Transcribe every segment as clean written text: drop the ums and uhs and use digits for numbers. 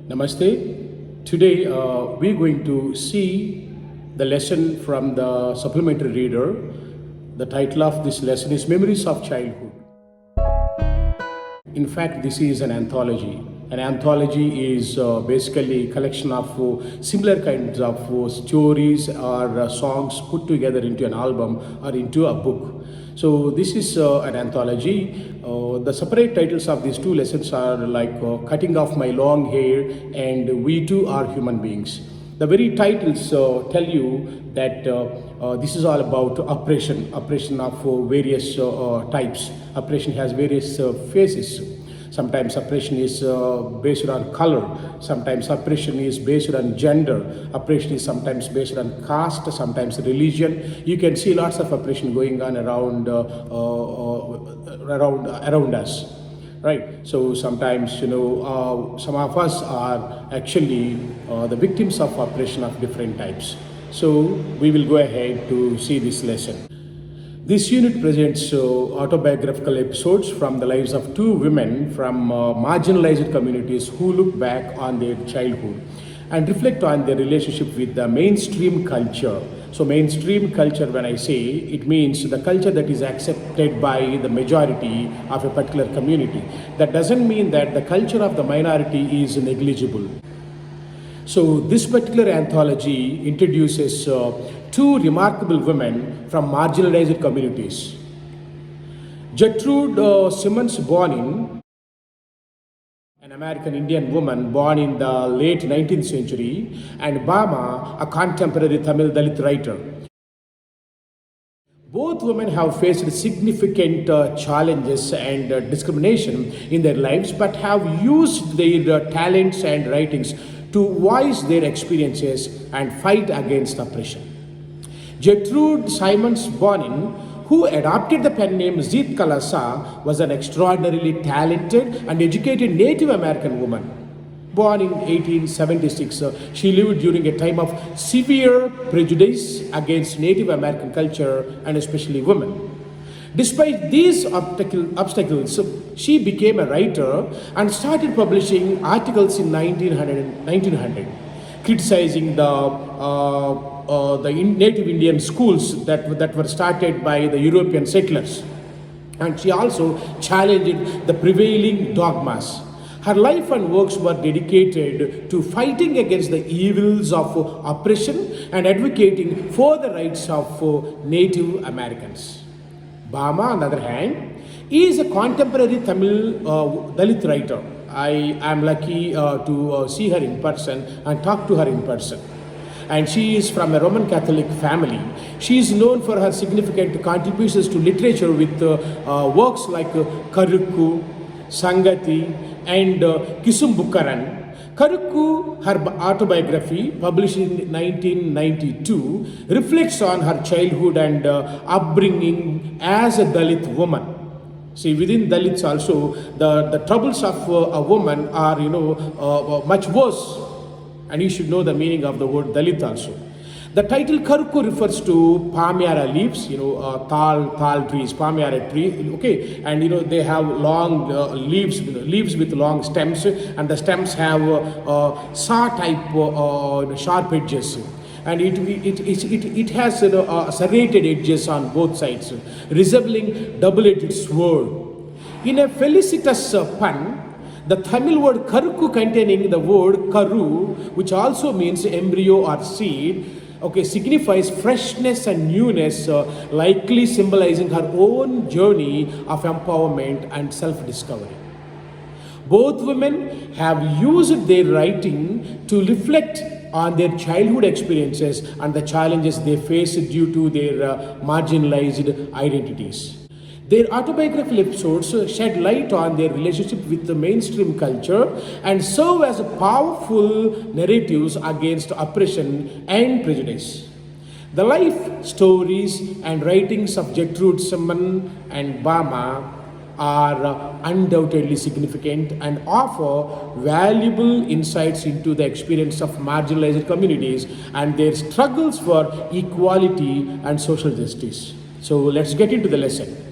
Namaste. Today we're going to see the lesson from the supplementary reader. The title of this lesson is Memories of Childhood. In fact, this is an anthology. An anthology is basically a collection of similar kinds of stories or songs put together into an album or into a book. So this is an anthology. The separate titles of these two lessons are like Cutting Off My Long Hair and We Too Are Human Beings. The very titles tell you that this is all about oppression of various types. Oppression has various phases. Sometimes oppression is based on color. Sometimes oppression is based on gender. Oppression is sometimes based on caste, sometimes religion. You can see lots of oppression going on around us. Right, so sometimes some of us are actually the victims of oppression of different types. So we will go ahead to see this lesson. This unit presents autobiographical episodes from the lives of two women from marginalized communities who look back on their childhood and reflect on their relationship with the mainstream culture. So mainstream culture, when I say, it means the culture that is accepted by the majority of a particular community. That doesn't mean that the culture of the minority is negligible. So this particular anthology introduces two remarkable women from marginalized communities. Gertrude Simmons, born in an American Indian woman born in the late 19th century, and Bama, a contemporary Tamil Dalit writer. Both women have faced significant challenges and discrimination in their lives, but have used their talents and writings to voice their experiences and fight against oppression. Gertrude Simons Bonin, who adopted the pen name Zit Kalasa, was an extraordinarily talented and educated Native American woman. Born in 1876, she lived during a time of severe prejudice against Native American culture and especially women. Despite these obstacles, she became a writer and started publishing articles in 1900 criticizing the native Indian schools that were started by the European settlers. And she also challenged the prevailing dogmas. Her life and works were dedicated to fighting against the evils of oppression and advocating for the rights of Native Americans. Bama, on the other hand, is a contemporary Tamil Dalit writer. I am lucky to see her in person and talk to her in person. And she is from a Roman Catholic family. She is known for her significant contributions to literature with works like Karukku, Sangati, and Kisumbukaran. Karukku, her autobiography, published in 1992, reflects on her childhood and upbringing as a Dalit woman. See, within Dalits also, the troubles of a woman are, much worse. And you should know the meaning of the word Dalit also. The title Karukku refers to palmyra leaves, thal trees, palmyra tree, okay, and they have long leaves with long stems, and the stems have saw type sharp edges, and it has serrated edges on both sides, resembling double-edged sword. In a felicitous pun, the Tamil word karukku containing the word karu, which also means embryo or seed, signifies freshness and newness, likely symbolizing her own journey of empowerment and self-discovery. Both women have used their writing to reflect on their childhood experiences and the challenges they faced due to their marginalized identities. Their autobiographical episodes shed light on their relationship with the mainstream culture and serve as powerful narratives against oppression and prejudice. The life stories and writings of Gertrude Simmons and Bama are undoubtedly significant and offer valuable insights into the experience of marginalized communities and their struggles for equality and social justice. So let's get into the lesson.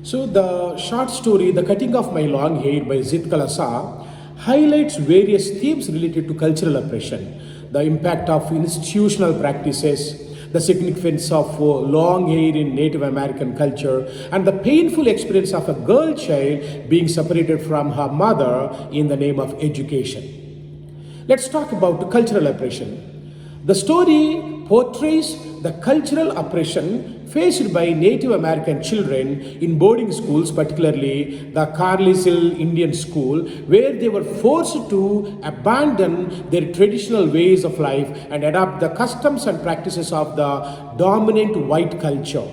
So the short story, The Cutting of My Long Hair by Zit Kalasa, highlights various themes related to cultural oppression, the impact of institutional practices, the significance of long hair in Native American culture, and the painful experience of a girl child being separated from her mother in the name of education. Let's talk about cultural oppression. The story portrays the cultural oppression faced by Native American children in boarding schools, particularly the Carlisle Indian School, where they were forced to abandon their traditional ways of life and adopt the customs and practices of the dominant white culture.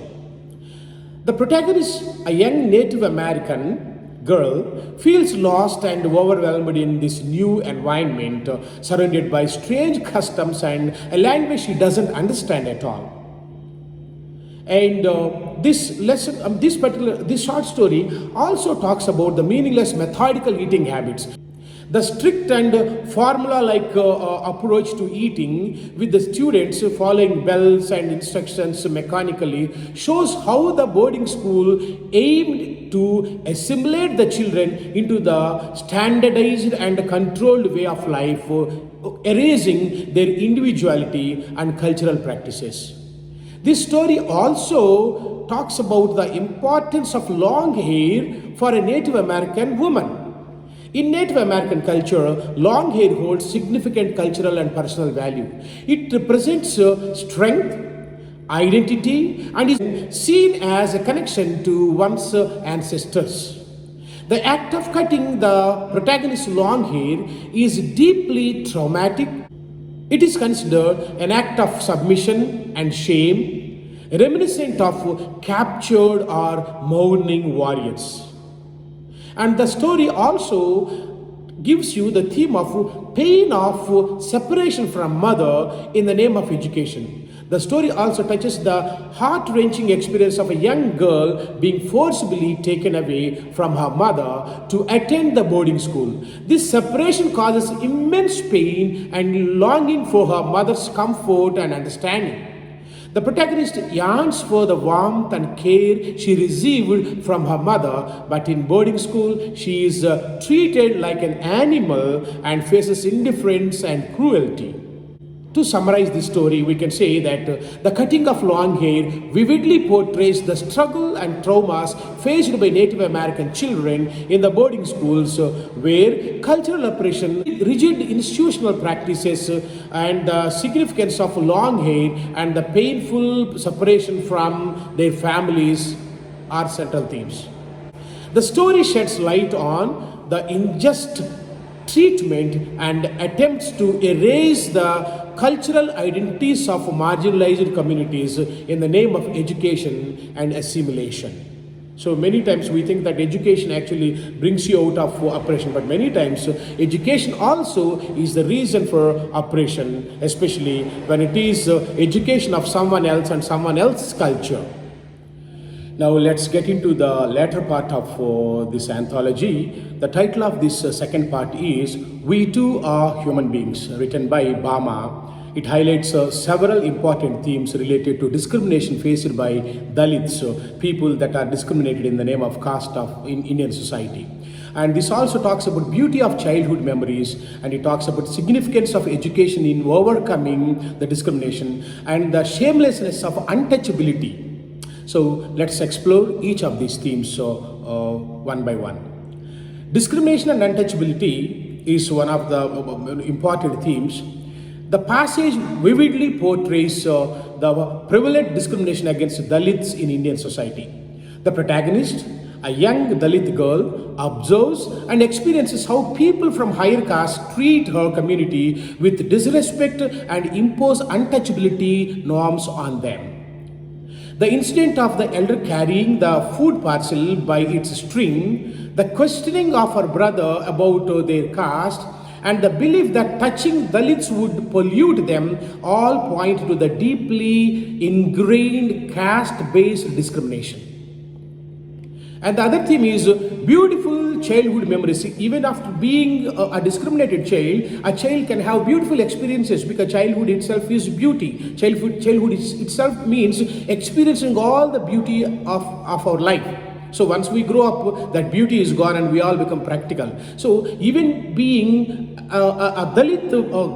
The protagonist, a young Native American girl, feels lost and overwhelmed in this new environment, surrounded by strange customs and a language she doesn't understand at all. And this short story also talks about the meaningless methodical eating habits. The strict and formula-like approach to eating, with the students following bells and instructions mechanically, shows how the boarding school aimed to assimilate the children into the standardized and controlled way of life, erasing their individuality and cultural practices. This story also talks about the importance of long hair for a Native American woman. In Native American culture, long hair holds significant cultural and personal value. It represents strength, identity, and is seen as a connection to one's ancestors. The act of cutting the protagonist's long hair is deeply traumatic. It is considered an act of submission and shame, reminiscent of captured or mourning warriors. And the story also gives you the theme of pain of separation from mother in the name of education. The story also touches the heart-wrenching experience of a young girl being forcibly taken away from her mother to attend the boarding school. This separation causes immense pain and longing for her mother's comfort and understanding. The protagonist yearns for the warmth and care she received from her mother, but in boarding school she is treated like an animal and faces indifference and cruelty. To summarize this story, we can say that the cutting of long hair vividly portrays the struggle and traumas faced by Native American children in the boarding schools, where cultural oppression, rigid institutional practices, and the significance of long hair and the painful separation from their families are central themes. The story sheds light on the unjust treatment and attempts to erase the cultural identities of marginalized communities in the name of education and assimilation. So many times we think that education actually brings you out of oppression, but many times education also is the reason for oppression, especially when it is education of someone else and someone else's culture. Now let's get into the latter part of this anthology. The title of this second part is We Too Are Human Beings, written by Bama. It highlights several important themes related to discrimination faced by Dalits, people that are discriminated in the name of caste in Indian society. And this also talks about beauty of childhood memories, and it talks about significance of education in overcoming the discrimination and the shamelessness of untouchability. So let's explore each of these themes one by one. Discrimination and untouchability is one of the important themes. The passage vividly portrays the prevalent discrimination against Dalits in Indian society. The protagonist, a young Dalit girl, observes and experiences how people from higher caste treat her community with disrespect and impose untouchability norms on them. The incident of the elder carrying the food parcel by its string, the questioning of her brother about their caste, and the belief that touching Dalits would pollute them all point to the deeply ingrained caste-based discrimination. And the other theme is beautiful childhood memories. Even after being a discriminated child, a child can have beautiful experiences because childhood itself is beauty. Childhood itself means experiencing all the beauty of our life. So once we grow up, that beauty is gone and we all become practical. So even being a Dalit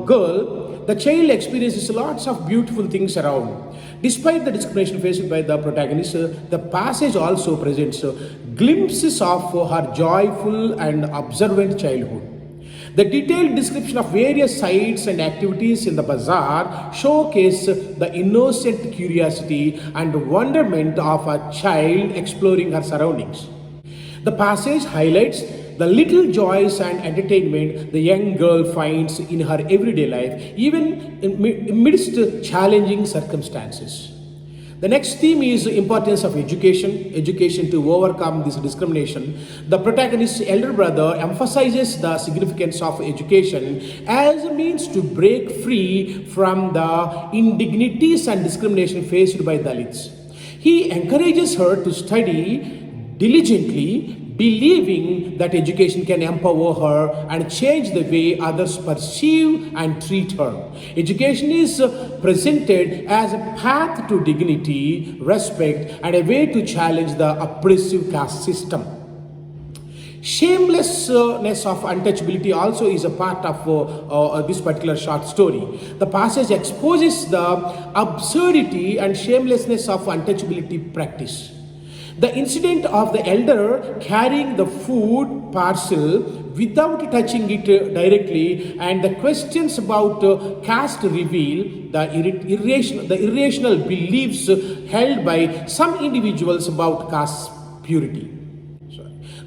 girl, the child experiences lots of beautiful things around. Despite the discrimination faced by the protagonist, the passage also presents glimpses of her joyful and observant childhood. The detailed description of various sites and activities in the bazaar showcase the innocent curiosity and wonderment of a child exploring her surroundings. The passage highlights the little joys and entertainment the young girl finds in her everyday life, even amidst challenging circumstances. The next theme is the importance of education to overcome this discrimination. The protagonist's elder brother emphasizes the significance of education as a means to break free from the indignities and discrimination faced by Dalits. He encourages her to study diligently, believing that education can empower her and change the way others perceive and treat her. Education is presented as a path to dignity, respect, and a way to challenge the oppressive caste system. Shamelessness of untouchability also is a part of this particular short story. The passage exposes the absurdity and shamelessness of untouchability practice. The incident of the elder carrying the food parcel without touching it directly and the questions about caste reveal the irrational beliefs held by some individuals about caste purity.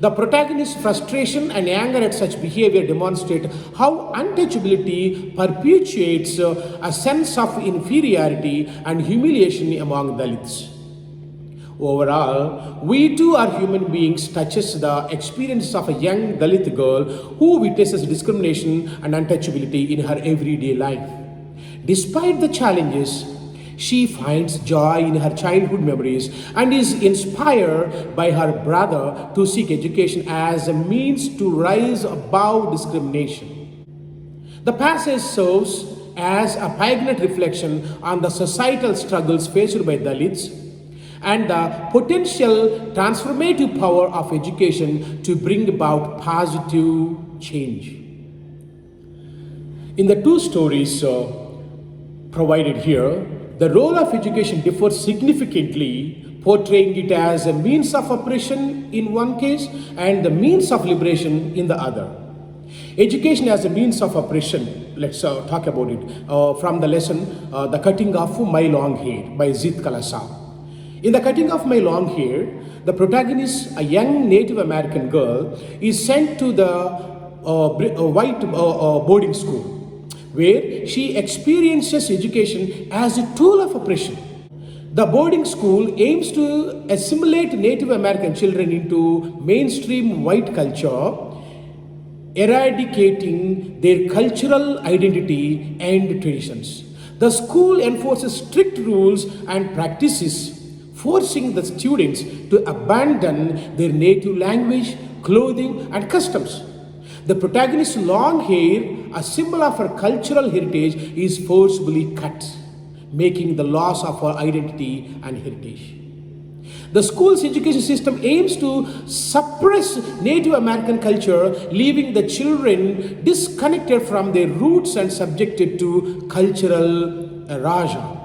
The protagonist's frustration and anger at such behavior demonstrate how untouchability perpetuates a sense of inferiority and humiliation among Dalits. Overall, We Too Are Human Beings touches the experience of a young Dalit girl who witnesses discrimination and untouchability in her everyday life. Despite the challenges, she finds joy in her childhood memories and is inspired by her brother to seek education as a means to rise above discrimination. The passage serves as a poignant reflection on the societal struggles faced by Dalits and the potential transformative power of education to bring about positive change. In the two stories provided here, the role of education differs significantly, portraying it as a means of oppression in one case and the means of liberation in the other. Education as a means of oppression, let's talk about it from the lesson The Cutting of My Long Hair by Zit Kalasa. In The Cutting of My Long Hair, the protagonist, a young Native American girl, is sent to the white boarding school, where she experiences education as a tool of oppression. The boarding school aims to assimilate Native American children into mainstream white culture, eradicating their cultural identity and traditions. The school enforces strict rules and practices, forcing the students to abandon their native language, clothing, and customs. The protagonist's long hair, a symbol of her cultural heritage, is forcibly cut, making the loss of her identity and heritage. The school's education system aims to suppress Native American culture, leaving the children disconnected from their roots and subjected to cultural erasure.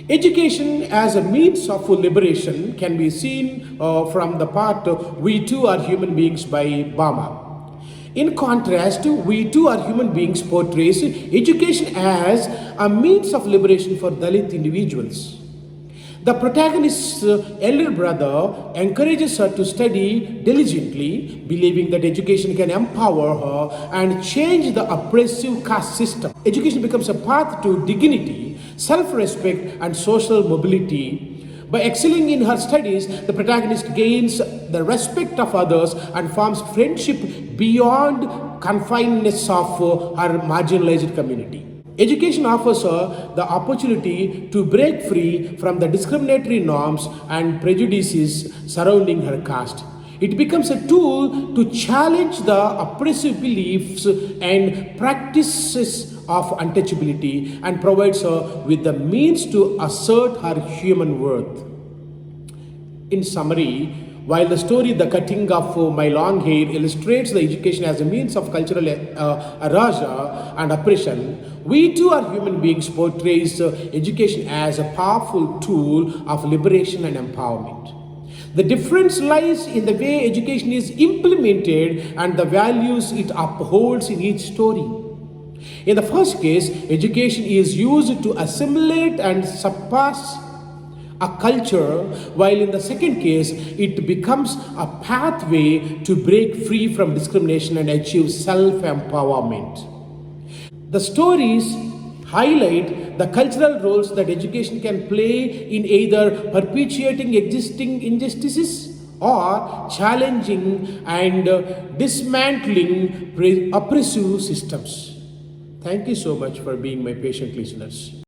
Education as a means of liberation can be seen from the part We Too Are Human Beings by Bama. In contrast, We Too Are Human Beings portrays education as a means of liberation for Dalit individuals. The protagonist's elder brother encourages her to study diligently, believing that education can empower her and change the oppressive caste system. Education becomes a path to dignity, self-respect, and social mobility. By excelling in her studies, the protagonist gains the respect of others and forms friendship beyond confines of her marginalized community. Education offers her the opportunity to break free from the discriminatory norms and prejudices surrounding her caste. It becomes a tool to challenge the oppressive beliefs and practices of untouchability and provides her with the means to assert her human worth. In summary, while the story The Cutting of My Long Hair illustrates the education as a means of cultural erasure and oppression, we too are human beings portrays education as a powerful tool of liberation and empowerment. The difference lies in the way education is implemented and the values it upholds in each story. In the first case, education is used to assimilate and surpass a culture, while in the second case, it becomes a pathway to break free from discrimination and achieve self empowerment. The stories highlight the cultural roles that education can play in either perpetuating existing injustices or challenging and dismantling oppressive systems. Thank you so much for being my patient listeners.